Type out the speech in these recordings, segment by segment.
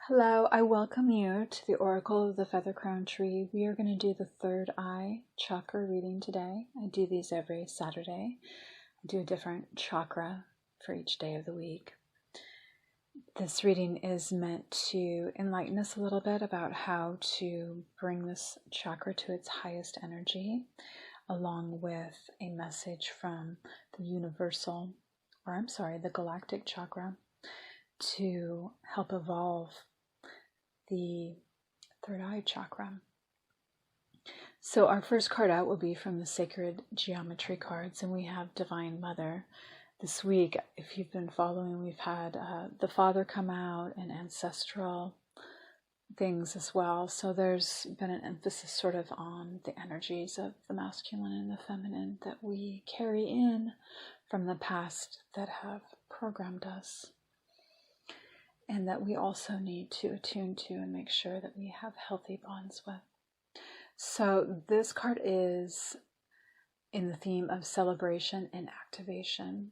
Hello, I welcome you to the Oracle of the Feather Crown Tree. We are going to do the third eye chakra reading today. I do these every Saturday. I do a different chakra for each day of the week. This reading is meant to enlighten us a little bit about how to bring this chakra to its highest energy, along with a message from the galactic chakra, to help evolve the third eye chakra. So our first card out will be from the Sacred Geometry cards, and we have Divine Mother. This week, if you've been following, we've had the Father come out and ancestral things as well. So there's been an emphasis sort of on the energies of the masculine and the feminine that we carry in from the past that have programmed us, and that we also need to attune to and make sure that we have healthy bonds with. So this card is in the theme of celebration and activation.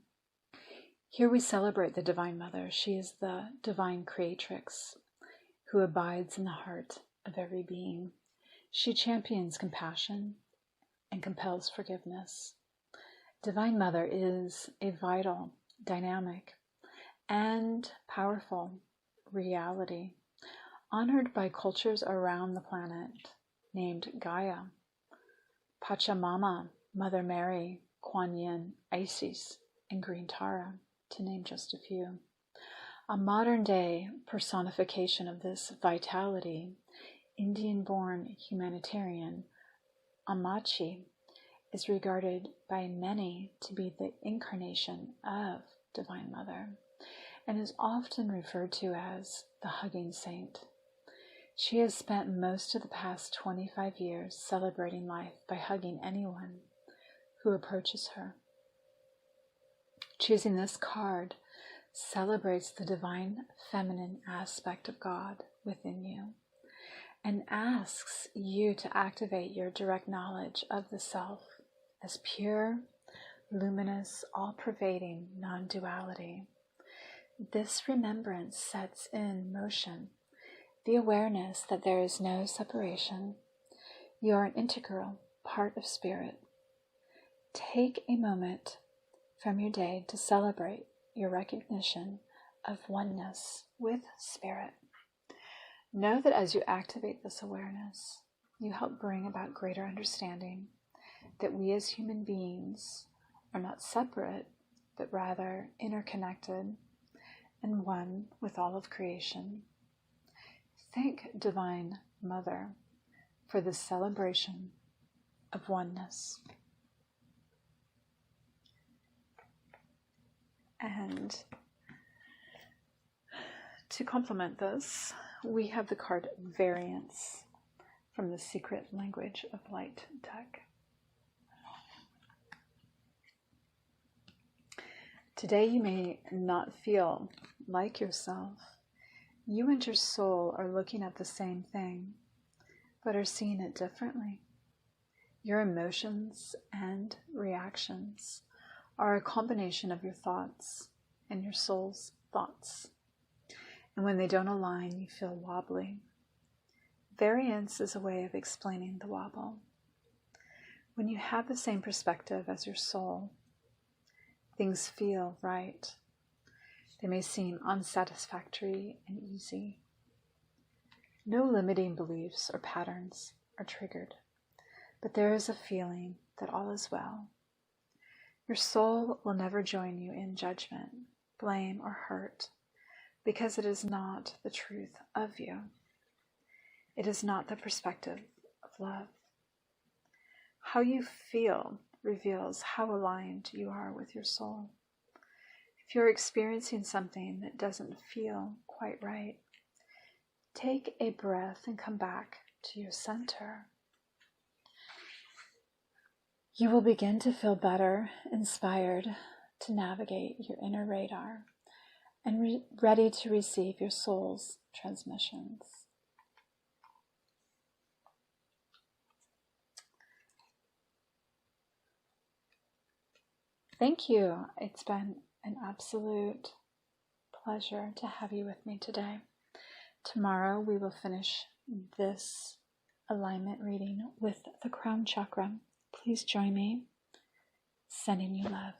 Here we celebrate the Divine Mother. She is the divine creatrix who abides in the heart of every being. She champions compassion and compels forgiveness. Divine Mother is a vital, dynamic, and powerful reality, honored by cultures around the planet, named Gaia, Pachamama, Mother Mary, Kuan Yin, Isis, and Green Tara, to name just a few. A modern-day personification of this vitality, Indian-born humanitarian Ammachi is regarded by many to be the incarnation of Divine Mother, and is often referred to as the hugging saint. She has spent most of the past 25 years celebrating life by hugging anyone who approaches her. Choosing this card celebrates the divine feminine aspect of God within you and asks you to activate your direct knowledge of the self as pure, luminous, all-pervading non-duality. This remembrance sets in motion the awareness that there is no separation. You are an integral part of spirit. Take a moment from your day to celebrate your recognition of oneness with spirit. Know that as you activate this awareness, you help bring about greater understanding that we as human beings are not separate, but rather interconnected and one with all of creation. Thank Divine Mother for this celebration of oneness. And to complement this, we have the card Variance from the Secret Language of Light deck. Today you may not feel like yourself. You and your soul are looking at the same thing, but are seeing it differently. Your emotions and reactions are a combination of your thoughts and your soul's thoughts. And when they don't align, you feel wobbly. Variance is a way of explaining the wobble. When you have the same perspective as your soul, things feel right. They may seem unsatisfactory and easy. No limiting beliefs or patterns are triggered, but there is a feeling that all is well. Your soul will never join you in judgment, blame, or hurt, because it is not the truth of you. It is not the perspective of love. How you feel reveals how aligned you are with your soul. If you're experiencing something that doesn't feel quite right, take a breath and come back to your center. You will begin to feel better, inspired to navigate your inner radar, and ready to receive your soul's transmissions. Thank you. It's been an absolute pleasure to have you with me today. Tomorrow we will finish this alignment reading with the crown chakra. Please join me. Sending you love.